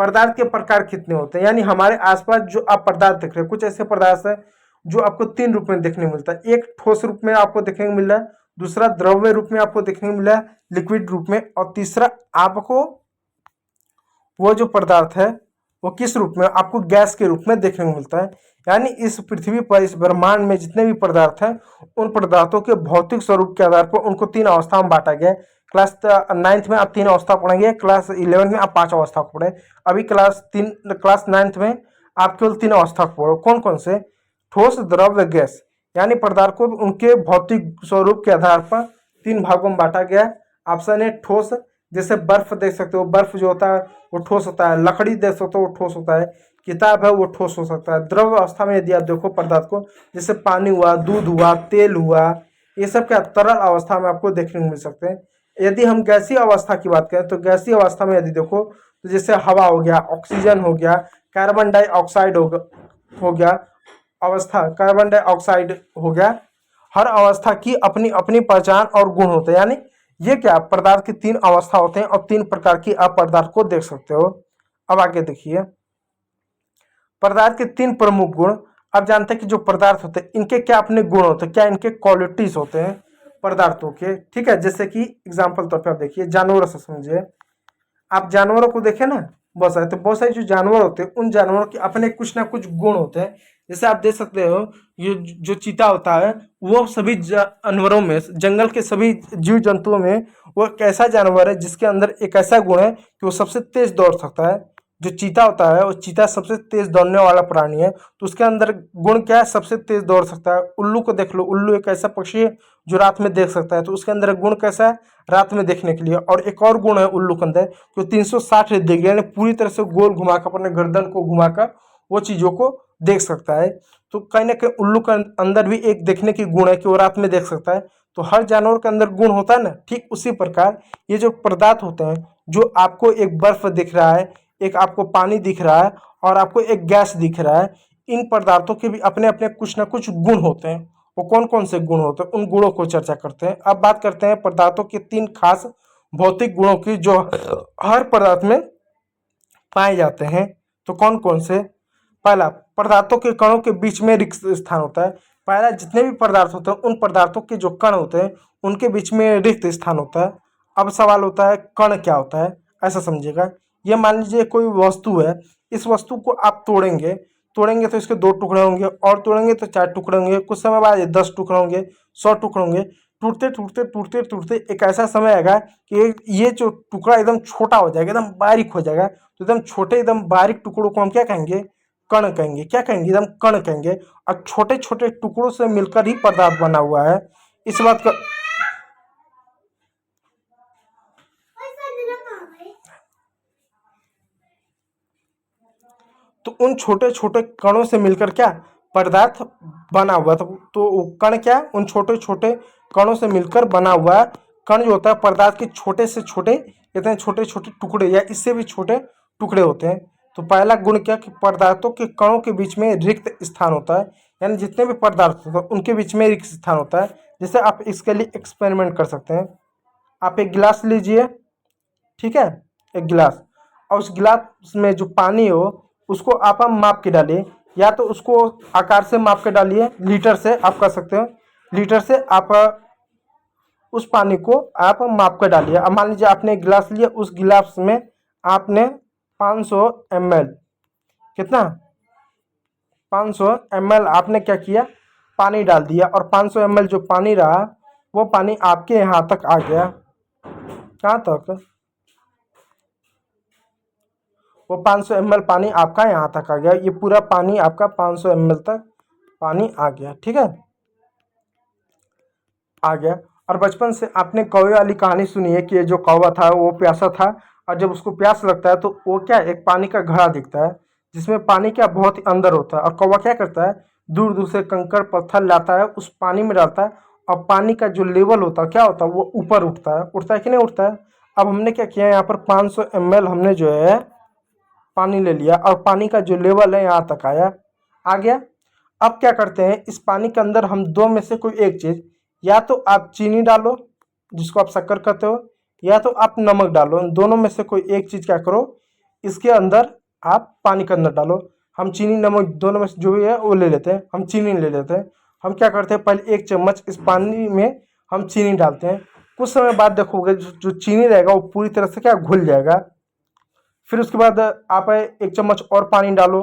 पदार्थ के प्रकार कितने होते हैं, यानी हमारे आसपास जो आप पदार्थ देख रहे हैं, कुछ ऐसे पदार्थ है जो आपको 3 रूप में देखने को मिलता है। एक ठोस रूप में आपको देखने को मिल रहा है, दूसरा द्रव्य रूप में आपको देखने को मिल रहा है लिक्विड रूप में, और तीसरा आपको वो जो पदार्थ है वो किस रूप में, आपको गैस के रूप में देखने को मिलता है। यानी इस पृथ्वी पर, इस ब्रह्मांड में जितने भी पदार्थ हैं उन पदार्थों के भौतिक स्वरूप के आधार पर उनको 3 अवस्था में बांटा गया है। क्लास 9th में आप 3 अवस्था पढ़ेंगे, क्लास 11th में आप 5 अवस्था को पढ़े। अभी क्लास 9th में आप केवल 3 अवस्था को पढ़ो। कौन कौन से? ठोस, द्रव्य, गैस। यानी पदार्थ को उनके भौतिक स्वरूप के आधार पर 3 भागों में बांटा गया है। ऑप्शन ए ठोस, जैसे बर्फ देख सकते हो, बर्फ जो होता है वो ठोस होता है। लकड़ी देख सकते हो वो ठोस होता है। किताब है वो ठोस हो सकता है। द्रव्य अवस्था में यदि आप देखो पदार्थ को, जैसे पानी हुआ, दूध हुआ, तेल हुआ, ये सब क्या तरल अवस्था में आपको देखने को मिल सकते हैं। यदि हम गैसीय अवस्था की बात करें तो गैसीय अवस्था में यदि देखो तो जैसे हवा हो गया, ऑक्सीजन हो गया, कार्बन डाइऑक्साइड हो गया अवस्था, कार्बन डाइऑक्साइड हो गया। हर अवस्था की अपनी अपनी पहचान और गुण होते हैं। यानी ये क्या, पदार्थ की 3 अवस्था होते हैं और 3 प्रकार की आप पदार्थ को देख सकते हो। अब आगे देखिए, पदार्थ के 3 प्रमुख गुण। आप जानते हैं कि जो पदार्थ होते हैं इनके क्या अपने गुण होते हैं, क्या इनके क्वालिटीज होते हैं पदार्थों के, ठीक है। जैसे कि एग्जाम्पल तौर पे आप देखिए, जानवरों से समझिए। आप जानवरों को देखें ना, बहुत सारे जो जानवर होते हैं उन जानवरों के अपने कुछ ना कुछ गुण होते हैं। जैसे आप देख सकते हो ये जो चीता होता है वो सभी जानवरों में, जंगल के सभी जीव जंतुओं में वो एक ऐसा जानवर है जिसके अंदर एक ऐसा गुण है कि वो सबसे तेज दौड़ सकता है। जो चीता होता है वो चीता सबसे तेज दौड़ने वाला प्राणी है, तो उसके अंदर गुण क्या है, सबसे तेज दौड़ सकता है। उल्लू को देख लो, उल्लू एक ऐसा पक्षी है जो रात में देख सकता है, तो उसके अंदर गुण कैसा है, रात में देखने के लिए। और एक और गुण है उल्लू के अंदर जो 360 डिग्री यानी पूरी तरह से गोल घुमाकर, अपने गर्दन को घुमाकर वो चीजों को देख सकता है। तो कहीं ना कहीं उल्लू के अंदर भी एक देखने की गुण है कि वो रात में देख सकता है। तो हर जानवर के अंदर गुण होता है ना, ठीक उसी प्रकार ये जो पदार्थ होते हैं, जो आपको एक बर्फ दिख रहा है, एक आपको पानी दिख रहा है और आपको एक गैस दिख रहा है, इन पदार्थों के भी अपने अपने कुछ ना कुछ गुण होते हैं। वो कौन कौन से गुण होते हैं उन गुणों को चर्चा करते हैं। अब बात करते हैं पदार्थों के 3 खास भौतिक गुणों की जो हर पदार्थ में पाए जाते हैं। तो कौन कौन से? पहला, पदार्थों के कणों के बीच में रिक्त स्थान होता है। पहला, जितने भी पदार्थ होते हैं उन पदार्थों के जो कण होते हैं उनके बीच में रिक्त स्थान होता है। अब सवाल होता है कण क्या होता है, ऐसा समझिएगा। ये मान लीजिए कोई वस्तु है, इस वस्तु को आप तोड़ेंगे, तोड़ेंगे तो इसके 2 टुकड़े होंगे, और तोड़ेंगे तो 4 टुकड़े होंगे, कुछ समय बाद ये 10 टुकड़े होंगे, 100 टुकड़े होंगे। टूटते टूटते टूटते टूटते एक ऐसा समय आएगा कि ये जो टुकड़ा एकदम छोटा हो जाएगा, एकदम बारीक हो जाएगा। तो एकदम छोटे, एकदम बारीक टुकड़ों को हम क्या कहेंगे? कण कहेंगे। क्या कहेंगे? एकदम कण कहेंगे। और छोटे छोटे टुकड़ों से मिलकर ही पदार्थ बना हुआ है। इस बात का तो उन छोटे छोटे कणों से मिलकर क्या पदार्थ बना हुआ था। तो कण क्या, उन छोटे छोटे कणों से मिलकर बना हुआ है। कण जो होता है पदार्थ के छोटे से छोटे, इतने छोटे छोटे टुकड़े या इससे भी छोटे टुकड़े होते हैं। तो पहला गुण क्या कि पदार्थों के कणों के बीच में रिक्त स्थान होता है। यानी जितने भी पदार्थ होते हैं उनके बीच में रिक्त स्थान होता है। जैसे आप इसके लिए एक्सपेरिमेंट कर सकते हैं। आप एक गिलास लीजिए, ठीक है, एक गिलास, और उस गिलास में जो पानी हो उसको आप माप के डालिए, या तो उसको आकार से माप के डालिए, लीटर से आप कर सकते हो। लीटर से आप उस पानी को आप माप कर डालिए। अब मान लीजिए आपने एक गिलास लिया, उस गिलास में आपने 500 ml, कितना, 500 ml आपने क्या किया, पानी डाल दिया। और 500 ml जो पानी रहा वो पानी आपके यहाँ तक आ गया। कहाँ तक? वो 500 ml पानी आपका यहाँ तक आ गया। ये पूरा पानी आपका 500 ml तक पानी आ गया, ठीक है, आ गया। और बचपन से आपने कौवे वाली कहानी सुनी है कि ये जो कौवा था वो प्यासा था, और जब उसको प्यास लगता है तो वो क्या, एक पानी का घड़ा दिखता है जिसमें पानी क्या बहुत ही अंदर होता है। और कौवा क्या करता है, दूर दूर से कंकड़ पत्थर लाता है, उस पानी में डालता है, और पानी का जो लेवल होता है क्या होता है, वो ऊपर उठता है कि नहीं उठता है। अब हमने क्या किया, यहाँ पर 500 ml हमने जो है पानी ले लिया, और पानी का जो लेवल है यहाँ तक आया, आ गया। अब क्या करते हैं, इस पानी के अंदर हम 2 में से कोई एक चीज़, या तो आप चीनी डालो जिसको आप शक्कर कहते हो, या तो आप नमक डालो। इन दोनों में से कोई एक चीज़ क्या करो, इसके अंदर आप पानी के अंदर डालो। हम चीनी नमक दोनों में से जो भी है वो ले लेते हैं, हम चीनी ले लेते हैं। हम क्या करते हैं, पहले 1 चम्मच इस पानी में हम चीनी डालते हैं। कुछ समय बाद देखोगे जो चीनी रहेगा वो पूरी तरह से क्या घुल जाएगा। फिर उसके बाद आप 1 चम्मच और पानी डालो,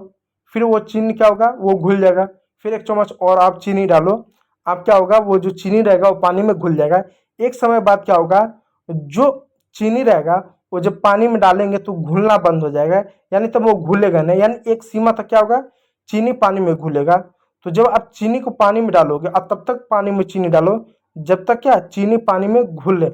फिर वो चीनी क्या होगा, वो घुल जाएगा। फिर 1 चम्मच और आप चीनी डालो, आप क्या होगा, वो जो चीनी रहेगा वो पानी में घुल जाएगा। एक समय बाद क्या होगा, जो चीनी रहेगा वो जब पानी में डालेंगे तो घुलना बंद हो जाएगा, यानी तब वो घुलेगा नहीं, यानी एक सीमा तक क्या होगा, चीनी पानी में घुलेगा। तो जब आप चीनी को पानी में डालोगे, आप तब तक पानी में चीनी डालो जब तक क्या चीनी पानी में घुले,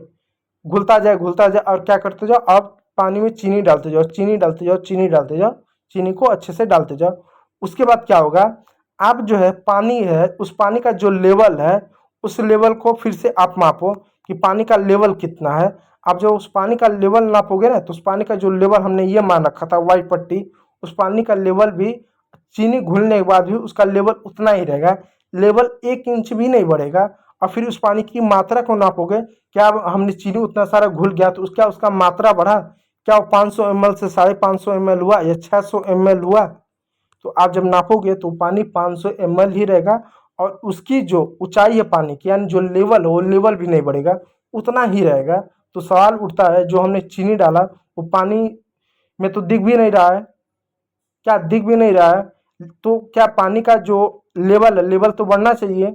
घुलता जाए। और क्या करते जाओ, आप पानी में चीनी डालते जाओ, चीनी डालते जाओ, चीनी डालते जाओ, चीनी को अच्छे से डालते जाओ। उसके बाद क्या होगा, आप जो है पानी है, उस पानी का जो लेवल है, उस लेवल को फिर से आप मापो कि पानी का लेवल कितना है। आप जब उस पानी का लेवल नापोगे ना, तो उस पानी का जो लेवल हमने ये मान रखा था वाइट पट्टी, उस पानी का लेवल भी चीनी घुलने के बाद भी उसका लेवल उतना ही रहेगा, लेवल 1 इंच भी नहीं बढ़ेगा। और फिर उस पानी की मात्रा को नापोगे, क्या अब हमने चीनी उतना सारा घुल गया तो क्या उसका मात्रा बढ़ा, क्या वो 500 ml से 550 ml हुआ या 600 ml हुआ। तो आप जब नापोगे तो पानी 500 ml ही रहेगा, और उसकी जो ऊंचाई है पानी की, यानी जो लेवल है वो लेवल भी नहीं बढ़ेगा, उतना ही रहेगा। तो सवाल उठता है, जो हमने चीनी डाला वो पानी में तो दिख भी नहीं रहा है, क्या दिख भी नहीं रहा है, तो क्या पानी का जो लेवल है, लेवल तो बढ़ना चाहिए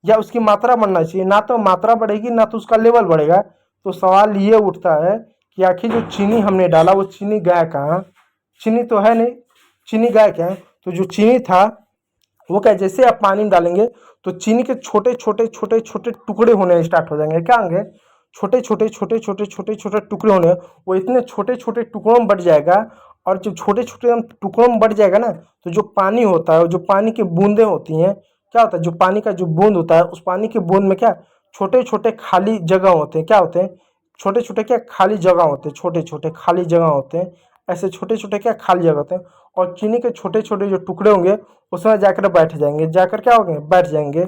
या उसकी मात्रा बढ़ना चाहिए, ना तो मात्रा बढ़ेगी ना तो उसका लेवल बढ़ेगा। तो सवाल ये उठता है कि आखिर जो चीनी हमने डाला वो चीनी गया कहाँ, चीनी तो है नहीं, चीनी गया क्या है। तो जो चीनी था वो क्या, जैसे आप पानी में डालेंगे तो चीनी के छोटे छोटे छोटे छोटे टुकड़े होने स्टार्ट हो जाएंगे, क्या होंगे, छोटे छोटे छोटे छोटे छोटे छोटे टुकड़े होने, वो इतने छोटे छोटे टुकड़ों में बढ़ जाएगा। और जब छोटे छोटे हम टुकड़ों में बढ़ जाएगा ना, तो जो पानी होता है, जो पानी की बूंदें होती हैं, क्या होता है, जो पानी का जो बूंद होता है, उस पानी की बूंद में क्या छोटे छोटे खाली जगह होते हैं, क्या होते हैं, छोटे छोटे क्या खाली जगह होते हैं, छोटे छोटे खाली जगह होते हैं, ऐसे छोटे छोटे क्या खाली जगह होते हैं। और चीनी के छोटे छोटे जो टुकड़े होंगे उसमें जाकर बैठ जाएंगे, जाकर क्या होंगे, बैठ जाएंगे।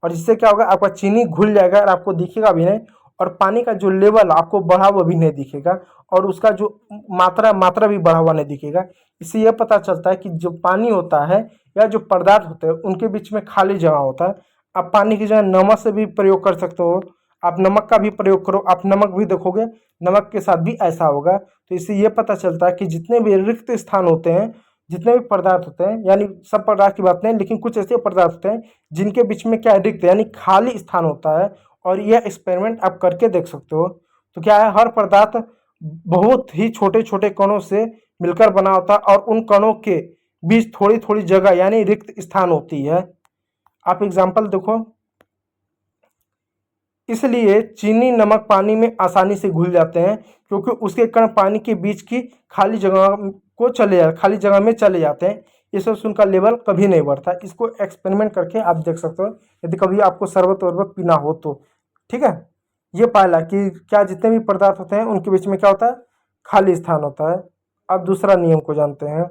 और इससे क्या होगा, आपका चीनी घुल जाएगा और आपको दिखेगा भी नहीं, और पानी का जो लेवल आपको बढ़ा हुआ भी नहीं दिखेगा, और उसका जो मात्रा मात्रा भी बढ़ा हुआ नहीं दिखेगा। इससे यह पता चलता है कि जो पानी होता है या जो पदार्थ होते हैं उनके बीच में खाली जगह होता है। आप पानी की जगह नमक से भी प्रयोग कर सकते हो, आप नमक का भी प्रयोग करो, आप नमक भी देखोगे, नमक के साथ भी ऐसा होगा। तो इससे ये पता चलता है कि जितने भी रिक्त स्थान होते हैं, जितने भी पदार्थ होते हैं, यानी सब पदार्थ की बात नहीं, लेकिन कुछ ऐसे पदार्थ होते हैं जिनके बीच में क्या रिक्त यानी खाली स्थान होता है। और यह एक्सपेरिमेंट आप करके देख सकते हो। तो क्या है, हर पदार्थ बहुत ही छोटे छोटे कणों से मिलकर बना होता है, और उन कणों के बीच थोड़ी थोड़ी जगह यानी रिक्त स्थान होती है। आप एग्जाम्पल देखो, इसलिए चीनी नमक पानी में आसानी से घुल जाते हैं, क्योंकि उसके कण पानी के बीच की खाली जगह खाली जगह में चले जाते हैं। इस वजह से उनका लेवल कभी नहीं बढ़ता। इसको एक्सपेरिमेंट करके आप देख सकते हो, यदि कभी आपको शरबत वरबत पीना हो तो। ठीक है, ये पाला कि क्या जितने भी पदार्थ होते हैं उनके बीच में क्या होता है, खाली स्थान होता है। अब दूसरा नियम को जानते हैं।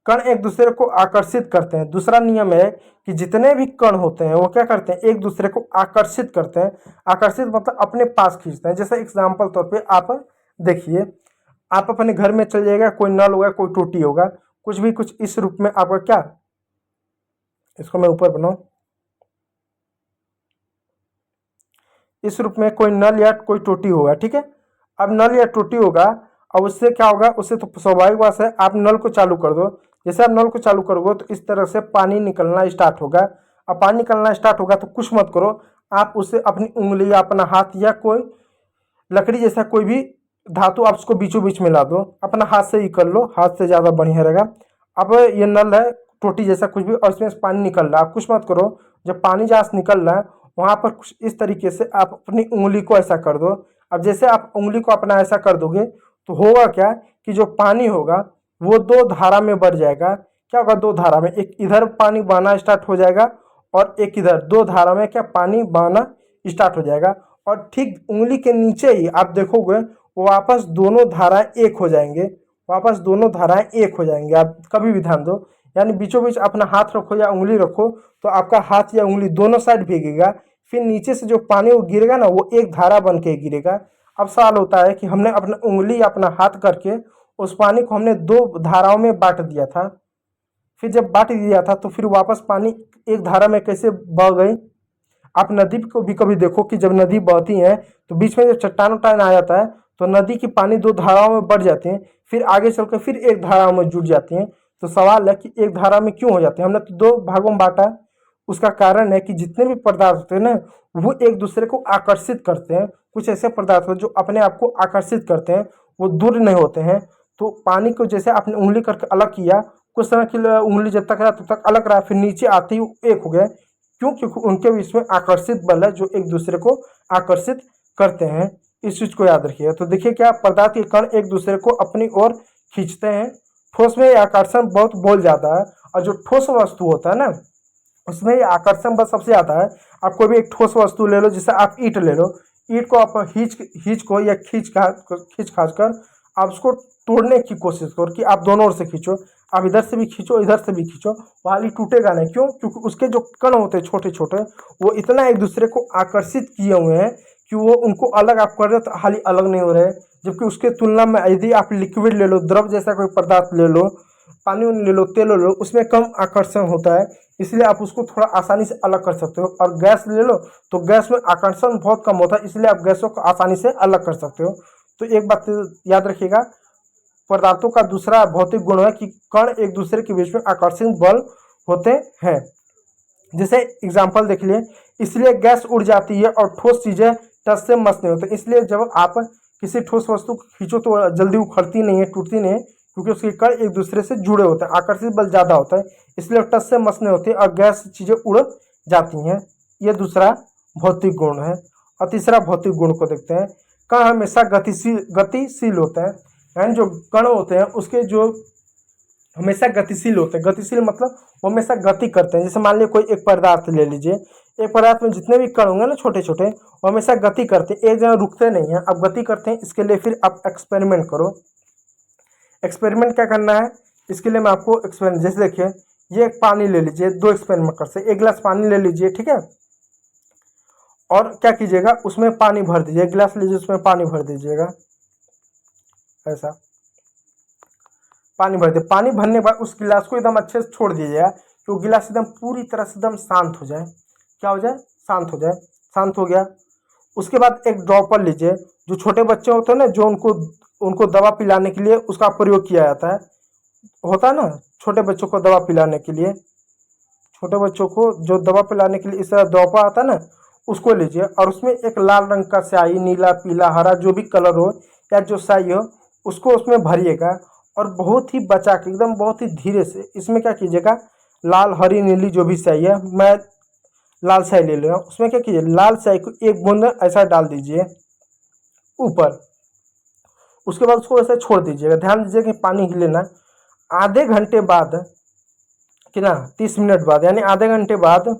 कण एक दूसरे को आकर्षित करते हैं। दूसरा नियम है कि जितने भी कण होते हैं वो क्या करते हैं, एक दूसरे को आकर्षित करते हैं। आकर्षित मतलब अपने पास खींचते हैं। जैसे एग्जाम्पल तौर पे आप देखिए, आप अपने घर में चल जाएगा, कोई नल होगा, कोई टूटी होगा, कुछ भी कुछ इस रूप में आपका क्या, इसको मैं ऊपर बनाऊं, इस रूप में कोई नल या कोई टोटी होगा। ठीक है, अब नल या टोटी होगा, अब उससे क्या होगा, उससे तो स्वाभाविक बात है, आप नल को चालू कर दो। जैसे आप नल को चालू करोगे तो इस तरह से पानी निकलना स्टार्ट होगा। अब पानी निकलना स्टार्ट होगा तो कुछ मत करो, आप उससे अपनी उंगली या अपना हाथ या कोई लकड़ी जैसा कोई भी धातु आप उसको बीचों बीच में ला दो, अपना हाथ से ही कर लो, हाथ से ज़्यादा बढ़िया रहेगा। अब ये नल है, टोटी जैसा कुछ भी, और इसमें से पानी निकल रहा है, आप कुछ मत करो। जब पानी जहाँ से निकल रहा है वहाँ पर कुछ इस तरीके से आप अपनी उंगली को ऐसा कर दो। अब जैसे आप उंगली को अपना ऐसा कर दोगे तो होगा क्या कि जो पानी होगा वो दो धारा में बढ़ जाएगा। क्या होगा, दो धारा में, एक इधर पानी बहना स्टार्ट हो जाएगा और एक इधर, दो धारा में क्या पानी बहना स्टार्ट हो जाएगा। और ठीक उंगली के नीचे ही आप देखोगे वो वापस दोनों धाराएं एक हो जाएंगे, वापस दोनों धाराएं एक हो जाएंगे। आप कभी भी ध्यान दो, यानी बीचों बीच अपना हाथ रखो या उंगली रखो तो आपका हाथ या उंगली दोनों साइड भीगेगा, फिर नीचे से जो पानी वो गिरेगा ना वो एक धारा बन के गिरेगा। अब सवाल होता है कि हमने अपना उंगली या अपना हाथ करके उस पानी को हमने दो धाराओं में बांट दिया था। फिर जब बांट दिया था तो फिर वापस पानी एक धारा में कैसे बह गई। आप नदी को भी कभी देखो कि जब नदी बहती है तो बीच में जब चट्टान उट्टान आ जाता है तो नदी की पानी दो धाराओं में बढ़ जाते हैं, फिर आगे चलकर फिर एक धारा में जुड़ जाती हैं। तो सवाल है कि एक धारा में क्यों हो जाते हैं, हमने तो दो भागों में बांटा। उसका कारण है कि जितने भी पदार्थ होते हैं ना वो एक दूसरे को आकर्षित करते हैं। कुछ ऐसे पदार्थ होते हैं जो अपने आप को आकर्षित करते हैं, वो दूर नहीं होते हैं। तो पानी को जैसे आपने उंगली करके अलग किया, कुछ समय के लिए उंगली जब तक रहा तब तक अलग रहा, फिर नीचे आते ही एक हो गए। क्यों? क्योंकि उनके बीच में आकर्षित बल है जो एक दूसरे को आकर्षित करते हैं। इस चीज को याद रखिए। तो देखिए क्या पदार्थ के कण एक दूसरे को अपनी ओर खींचते हैं। ठोस में ये आकर्षण बहुत बहुत ज्यादा है, और जो ठोस वस्तु होता है ना उसमें ये आकर्षण बल सबसे ज्यादा है। आप कोई भी एक ठोस वस्तु ले लो, जैसे आप ईंट ले लो, ईंट को आप खींच को या खींच खाच कर आप उसको तोड़ने की कोशिश करो कि आप दोनों ओर से खींचो, आप इधर से भी खींचो इधर से भी खींचो, वो हाली टूटेगा नहीं। क्यों? क्योंकि उसके जो कण होते हैं छोटे छोटे वो इतना एक दूसरे को आकर्षित किए हुए हैं कि वो उनको अलग आप कर रहे हो तो हाली अलग नहीं हो रहे। जबकि उसके तुलना में यदि आप लिक्विड ले लो, द्रव जैसा कोई पदार्थ ले लो, पानी ले लो, तेल ले लो, उसमें कम आकर्षण होता है, इसलिए आप उसको थोड़ा आसानी से अलग कर सकते हो। और गैस ले लो तो गैस में आकर्षण बहुत कम होता है, इसलिए आप गैसों को आसानी से अलग कर सकते हो। तो एक बात याद रखिएगा, पदार्थों का दूसरा भौतिक गुण है कि कण एक दूसरे के बीच में आकर्षण बल होते हैं। जैसे एग्जाम्पल देख लिए, इसलिए गैस उड़ जाती है और ठोस चीजें टस से मस नहीं होती। इसलिए जब आप किसी ठोस वस्तु को खींचो तो जल्दी उखड़ती नहीं है, टूटती नहीं है, क्योंकि उसके कण एक दूसरे से जुड़े होते हैं, आकर्षित बल ज्यादा होता है, इसलिए टस से मस नहीं होती और गैस चीजें उड़ जाती हैं। ये दूसरा भौतिक गुण है। और तीसरा भौतिक गुण को देखते हैं। कण हमेशा गतिशील होते हैं, यानी जो कण होते हैं उसके जो हमेशा गतिशील होते हैं। गतिशील मतलब वो हमेशा गति करते हैं। जैसे मान लीजिए कोई एक पदार्थ ले लीजिए, एक पदार्थ में जितने भी कण होंगे ना छोटे छोटे, वो हमेशा गति करते हैं, एक जगह रुकते नहीं हैं। अब गति करते हैं, इसके लिए फिर आप एक्सपेरिमेंट करो। एक्सपेरिमेंट क्या करना है, इसके लिए मैं आपको एक्सपेरिमेंट, जैसे देखिए ये एक पानी ले लीजिए, दो एक्सपेरिमेंट कर सकते। एक गिलास पानी ले लीजिए, ठीक है, और क्या कीजिएगा उसमें पानी भर दीजिए, एक गिलास लीजिए उसमें पानी भर दीजिएगा, ऐसा पानी भर दे। पानी भरने के बाद उस गिलास को एकदम अच्छे से छोड़ दीजिएगा कि वो गिलास एकदम पूरी तरह से एकदम शांत हो जाए। क्या हो जाए? शांत हो जाए। शांत हो गया। उसके बाद एक ड्रॉपर लीजिए, जो छोटे बच्चे होते हैं ना, जो उनको उनको दवा पिलाने के लिए उसका प्रयोग किया जाता है, होता है ना, छोटे बच्चों को दवा पिलाने के लिए, छोटे बच्चों को जो दवा पिलाने के लिए इस तरह ड्रॉपर आता है ना, उसको लीजिए और उसमें एक लाल रंग का स्याही, नीला पीला हरा जो भी कलर हो या जो स्याही हो उसको उसमें भरिएगा, और बहुत ही बचा के एकदम बहुत ही धीरे से इसमें क्या कीजिएगा, लाल हरी नीली जो भी स्याही है, मैं लाल स्याही ले रहा हूँ, उसमें क्या कीजिए लाल स्याही को एक बूंद ऐसा डाल दीजिए ऊपर। उसके बाद उसको ऐसे छोड़ दीजिएगा। ध्यान दीजिए कि पानी लेना आधे घंटे बाद कि ना 30 मिनट बाद, यानी आधे घंटे बाद,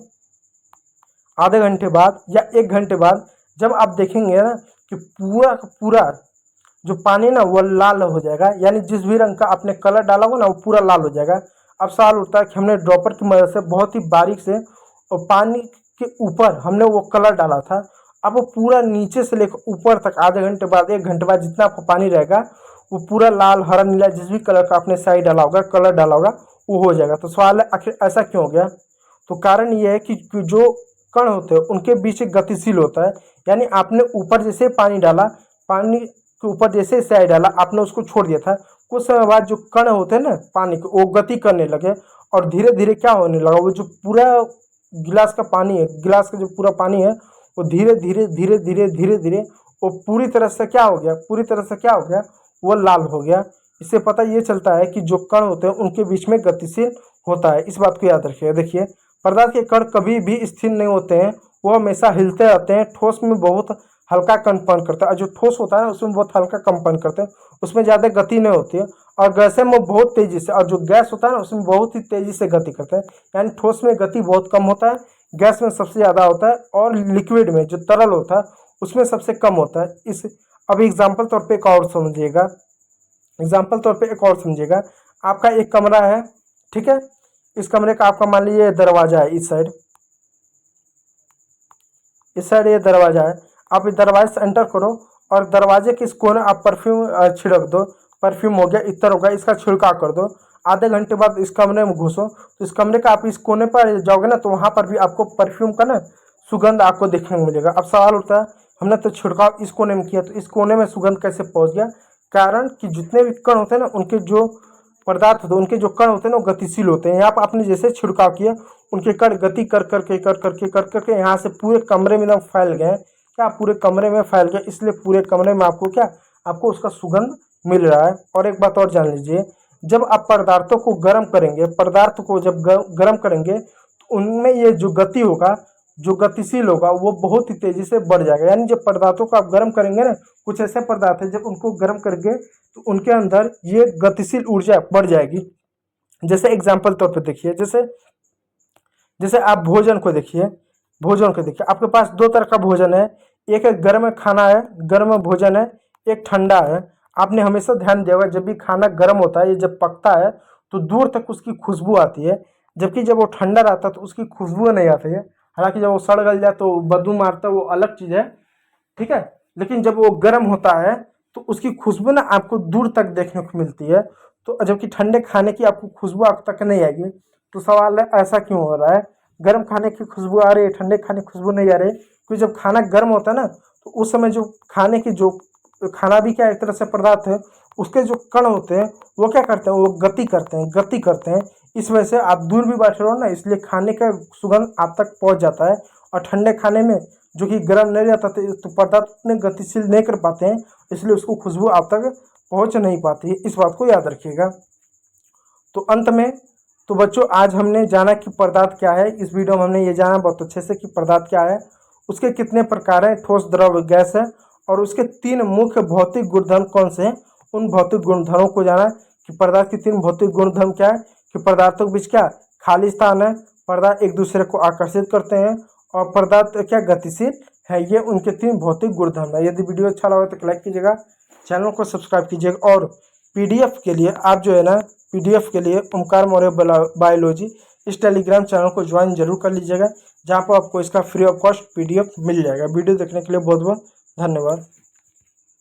आधे घंटे बाद या 1 घंटे बाद जब आप देखेंगे ना कि पूरा का पूरा जो पानी ना वो लाल हो जाएगा, यानी जिस भी रंग का आपने कलर डाला होगा ना वो पूरा लाल हो जाएगा। अब सवाल उठता है कि हमने ड्रॉपर की मदद से बहुत ही बारीक से और पानी के ऊपर हमने वो कलर डाला था, अब वो पूरा नीचे से लेकर ऊपर तक आधे घंटे बाद 1 घंटे बाद जितना आपका पानी रहेगा वो पूरा लाल हरा नीला जिस भी कलर का आपने स्याही डाला होगा, कलर डाला होगा, वो हो जाएगा। तो सवाल है आखिर ऐसा क्यों हो गया? तो कारण ये है कि जो कण होते हैं उनके बीच एक गतिशील होता है, यानी आपने ऊपर जैसे पानी डाला, पानी के ऊपर जैसे स्याही डाला, आपने उसको छोड़ दिया था, कुछ समय बाद जो कण होते हैं ना पानी के वो गति करने लगे और धीरे धीरे क्या होने लगा, वो जो पूरा गिलास का पानी है, गिलास का जो पूरा पानी है वो धीरे धीरे धीरे धीरे धीरे धीरे वो पूरी तरह से क्या हो गया, पूरी तरह से क्या हो गया, वो लाल हो गया। इससे पता ये चलता है कि जो कण होते हैं उनके बीच में गतिशील होता है। इस बात को याद रखिए। देखिए पदार्थ के कण कभी भी स्थिर नहीं होते हैं, वो हमेशा हिलते रहते हैं। ठोस में बहुत हल्का कंपन करता है और जो ठोस होता है ना उसमें बहुत हल्का कंपन करते हैं, उसमें ज़्यादा गति नहीं होती है। और गैसें में बहुत तेजी से, और जो गैस होता है ना उसमें बहुत ही तेजी से गति करते हैं, यानी ठोस में गति बहुत कम होता है, गैस में सबसे ज़्यादा होता है, और लिक्विड में जो तरल होता है उसमें सबसे कम होता है। इस अभी एग्जाम्पल तौर पर एक और समझिएगा, एग्जाम्पल तौर पे एक और समझिएगा। आपका एक कमरा है, ठीक है, इस कमरे का आपका मान लीजिए दरवाजा है, इस साइड, इस साइड ये दरवाजा है। आप इस दरवाजे से एंटर करो और दरवाजे के इस कोने आप परफ्यूम छिड़क दो, परफ्यूम हो गया, इत्र हो गया, इसका छिड़काव कर दो। आधे घंटे बाद इस कमरे में घुसो तो इस कमरे का आप इस कोने पर जाओगे ना तो वहाँ पर भी आपको परफ्यूम का ना सुगंध आपको देखने को मिलेगा। अब सवाल उठता है हमने तो छिड़काव इस कोने में किया तो इस कोने में सुगंध कैसे पहुँच गया? कारण कि जितने भी कण होते हैं ना उनके जो पदार्थ होते हैं, उनके जो कण होते हैं ना वो गतिशील होते हैं। यहाँ पर आपने जैसे छिड़काव किया उनके कण गति कर करके यहाँ से पूरे कमरे में एकदम फैल गए। क्या पूरे कमरे में फैल गए, इसलिए पूरे कमरे में आपको क्या आपको उसका सुगंध मिल रहा है। और एक बात और जान लीजिए, जब आप पदार्थों को गर्म करेंगे, पदार्थ को जब गर्म करेंगे तो उनमें ये जो गति होगा, जो गतिशील होगा वो बहुत ही तेजी से बढ़ जाएगा। यानी जब पदार्थों को आप गर्म करेंगे ना, कुछ ऐसे पदार्थ है जब उनको गर्म करेंगे तो उनके अंदर ये गतिशील ऊर्जा बढ़ जाएगी। जैसे एग्जाम्पल तौर पे देखिए, जैसे जैसे आप भोजन को देखिए, आपके पास दो तरह का भोजन है, एक है गर्म खाना है, गर्म भोजन है, एक ठंडा है। आपने हमेशा ध्यान दिया होगा जब भी खाना गर्म होता है, ये जब पकता है तो दूर तक उसकी खुशबू आती है, जबकि जब वो ठंडा रहता है तो उसकी खुशबू नहीं आती है। हालांकि जब वो सड़ गल जाए तो बदबू मारता है, वो अलग चीज़ है, ठीक है। लेकिन जब वो गर्म होता है तो उसकी खुशबू ना आपको दूर तक देखने को मिलती है, तो जबकि ठंडे खाने की आपको खुशबू आप तक नहीं आएगी। तो सवाल है ऐसा क्यों हो रहा है? गर्म खाने की खुशबू आ रही है, ठंडे खाने की खुशबू नहीं आ रही? क्योंकि जब खाना गर्म होता है ना तो उस समय जो खाने की जो खाना भी क्या एक तरह से पदार्थ है, उसके जो कण होते हैं वो क्या करते हैं, वो गति करते हैं। इस वजह से आप दूर भी बैठे रहो ना, इसलिए खाने का सुगंध आप तक पहुंच जाता है। और ठंडे खाने में जो कि गर्म नहीं रहता तो पदार्थ उतने गतिशील नहीं कर पाते हैं, इसलिए उसको खुशबू आप तक पहुंच नहीं पाती है। इस बात को याद रखिएगा। तो अंत में तो बच्चों आज हमने जाना कि पदार्थ क्या है। इस वीडियो में हमने ये जाना बहुत अच्छे से कि पदार्थ क्या है, उसके कितने प्रकार हैं, ठोस, द्रव, गैस है, और उसके 3 मुख्य भौतिक गुणधर्म कौन से हैं। उन भौतिक गुणधर्मों को जाना कि पदार्थ के 3 भौतिक गुणधर्म क्या है, कि पदार्थों के बीच क्या खाली स्थान है, पदार्थ एक दूसरे को आकर्षित करते हैं, और पदार्थ क्या गतिशील है। ये उनके 3 भौतिक गुणधर्म है। यदि वीडियो अच्छा लगा तो लाइक कीजिएगा, चैनल को सब्सक्राइब कीजिएगा, और पीडीएफ के लिए आप जो है ना, पीडीएफ के लिए ओमकार मौर्य बायोलॉजी इस टेलीग्राम चैनल को ज्वाइन जरूर कर लीजिएगा, जहाँ पर आपको इसका फ्री ऑफ कॉस्ट पीडीएफ मिल जाएगा। वीडियो देखने के लिए बहुत बहुत धन्यवाद।